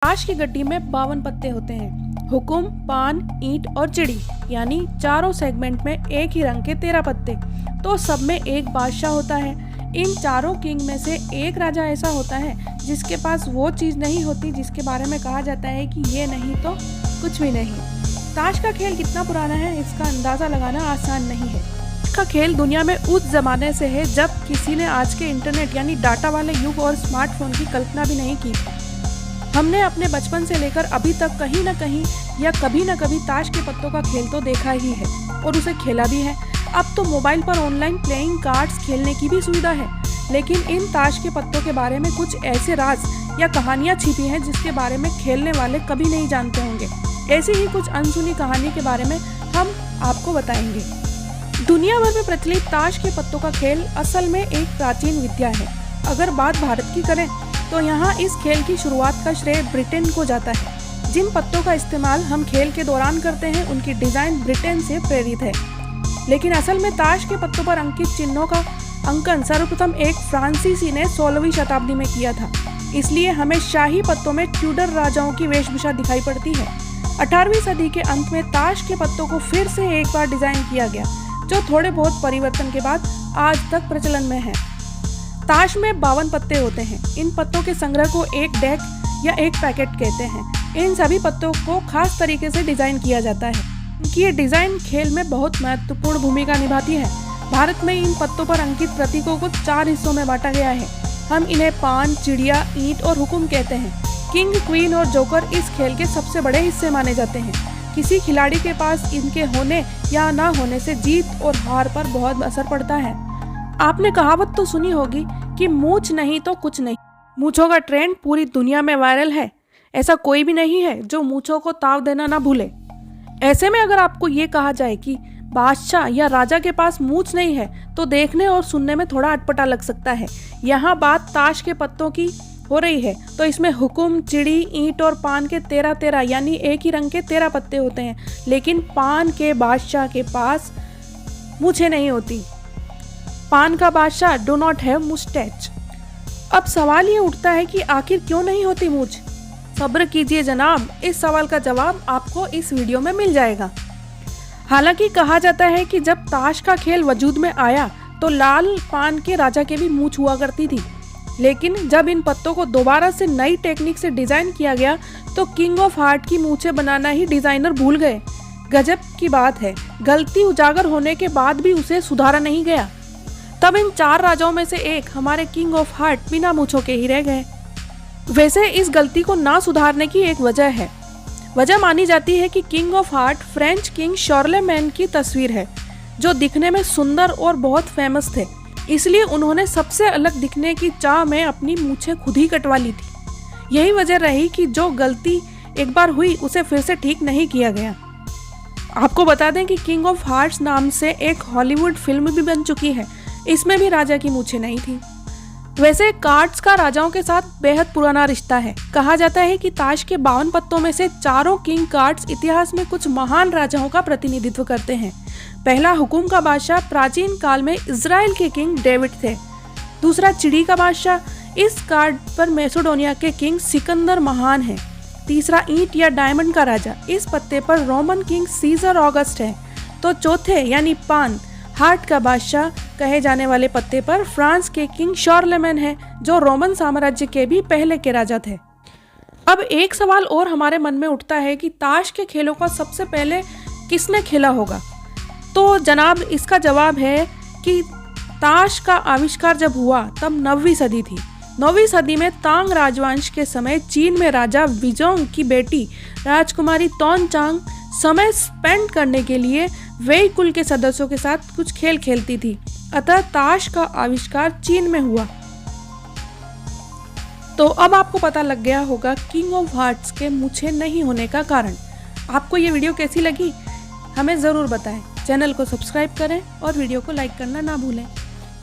ताश की गड्डी में 52 पत्ते होते हैं। हुकुम, पान, ईंट और चिड़ी यानी चारों सेगमेंट में एक ही रंग के 13 पत्ते। तो सब में एक बादशाह होता है। इन चारों किंग में से एक राजा ऐसा होता है जिसके पास वो चीज़ नहीं होती जिसके बारे में कहा जाता है कि ये नहीं तो कुछ भी नहीं। ताश का खेल कितना पुराना है इसका अंदाज़ा लगाना आसान नहीं है। इसका खेल दुनिया में उस जमाने से है जब किसी ने आज के इंटरनेट यानी डाटा वाले युग और स्मार्टफोन की कल्पना भी नहीं की। हमने अपने बचपन से लेकर अभी तक कहीं ना कहीं या कभी ना कभी ताश के पत्तों का खेल तो देखा ही है और उसे खेला भी है। अब तो मोबाइल पर ऑनलाइन प्लेइंग कार्ड्स खेलने की भी सुविधा है, लेकिन इन ताश के पत्तों के बारे में कुछ ऐसे राज या कहानियाँ छिपी हैं जिसके बारे में खेलने वाले कभी नहीं जानते होंगे। ऐसी ही कुछ अनसुनी कहानी के बारे में हम आपको बताएंगे। दुनिया भर में प्रचलित ताश के पत्तों का खेल असल में एक प्राचीन विद्या है। अगर बात भारत की करें तो यहाँ इस खेल की शुरुआत का श्रेय ब्रिटेन को जाता है। जिन पत्तों का इस्तेमाल हम खेल के दौरान करते हैं उनकी डिजाइन ब्रिटेन से प्रेरित है, लेकिन असल में ताश के पत्तों पर अंकित चिन्हों का अंकन सर्वप्रथम एक फ्रांसीसी ने 16वीं शताब्दी में किया था। इसलिए हमें शाही पत्तों में ट्यूडर राजाओं की वेशभूषा दिखाई पड़ती है। 18वीं सदी के अंत में ताश के पत्तों को फिर से एक बार डिजाइन किया गया, जो थोड़े बहुत परिवर्तन के बाद आज तक प्रचलन में है। ताश में 52 पत्ते होते हैं। इन पत्तों के संग्रह को एक डेक या एक पैकेट कहते हैं। इन सभी पत्तों को खास तरीके से डिजाइन किया जाता है। इनकी ये डिजाइन खेल में बहुत महत्वपूर्ण भूमिका निभाती है। भारत में इन पत्तों पर अंकित प्रतीकों को 4 हिस्सों में बांटा गया है। हम इन्हें पान, चिड़िया, ईंट और हुकुम कहते हैं। किंग, क्वीन और जोकर इस खेल के सबसे बड़े हिस्से माने जाते हैं। किसी खिलाड़ी के पास इनके होने या ना होने से जीत और हार पर बहुत असर पड़ता है। आपने कहावत तो सुनी होगी कि मूंछ नहीं तो कुछ नहीं। मूंछों का ट्रेंड पूरी दुनिया में वायरल है। ऐसा कोई भी नहीं है जो मूंछों को ताव देना ना भूले। ऐसे में अगर आपको ये कहा जाए कि बादशाह या राजा के पास मूंछ नहीं है तो देखने और सुनने में थोड़ा अटपटा लग सकता है। यहाँ बात ताश के पत्तों की हो रही है तो इसमें हुकुम, चिड़ी, ईंट और पान के 13 यानी एक ही रंग के 13 पत्ते होते हैं, लेकिन पान के बादशाह के पास मूंछें नहीं होती। पान का बादशाह डू नॉट हैव मुस्टैच। अब सवाल ये उठता है कि आखिर क्यों नहीं होती मूंछ? सब्र कीजिए जनाब, इस सवाल का जवाब आपको इस वीडियो में मिल जाएगा। हालांकि कहा जाता है कि जब ताश का खेल वजूद में आया तो लाल पान के राजा के भी मूंछ हुआ करती थी, लेकिन जब इन पत्तों को दोबारा से नई टेक्निक से डिजाइन किया गया तो किंग ऑफ हार्ट की मूंछें बनाना ही डिजाइनर भूल गए। गजब की बात है, गलती उजागर होने के बाद भी उसे सुधारा नहीं गया। तब इन 4 राजाओं में से एक हमारे किंग ऑफ हार्ट बिना मूंछों के ही रह गए। वैसे इस गलती को ना सुधारने की एक वजह है। वजह मानी जाती है कि king of heart French king Charlemagne की तस्वीर है, जो दिखने में सुंदर और बहुत फेमस थे। इसलिए उन्होंने सबसे अलग दिखने की चाह में अपनी मूंछें खुद ही कटवा ली थी। यही वजह रही कि जो गलती एक बार हुई उसे फिर से ठीक नहीं किया गया। आपको बता दें कि किंग ऑफ हार्ट्स नाम से एक हॉलीवुड फिल्म भी बन चुकी है। इसमें भी राजा की मूंछें नहीं थी। वैसे कार्ड्स का राजाओं के साथ बेहद पुराना रिश्ता है। कहा जाता है कि ताश के 52 पत्तों में से चारों किंग कार्ड्स इतिहास में कुछ महान राजाओं का प्रतिनिधित्व करते हैं। पहला हुकुम का बादशाह प्राचीन काल में इजराइल के किंग डेविड थे। दूसरा चिड़ी का बादशाह, इस कार्ड पर मैसेडोनिया के किंग सिकंदर महान है। तीसरा ईंट या डायमंड का राजा, इस पत्ते पर रोमन किंग सीजर ऑगस्ट है। तो चौथे यानी पान, हार्ट का बादशाह कहे जाने वाले पत्ते पर फ्रांस के किंग शार्लेमेन है, जो रोमन साम्राज्य के भी पहले के राजा थे। अब एक सवाल और हमारे मन में उठता है कि ताश के खेलों का सबसे पहले किसने खेला होगा? तो जनाब इसका जवाब है कि ताश का आविष्कार जब हुआ तब 9वीं सदी थी। 9वीं सदी में तांग राजवंश के समय चीन में राजा विजोंग की बेटी राजकुमारी तोनचांग समय स्पेंड करने के लिए वेई कुल के सदस्यों के साथ कुछ खेल खेलती थी। अतः ताश का आविष्कार चीन में हुआ। तो अब आपको पता लग गया होगा किंग ऑफ हार्ट्स के मूंछें नहीं होने का कारण। आपको ये वीडियो कैसी लगी हमें ज़रूर बताएं। चैनल को सब्सक्राइब करें और वीडियो को लाइक करना ना भूलें।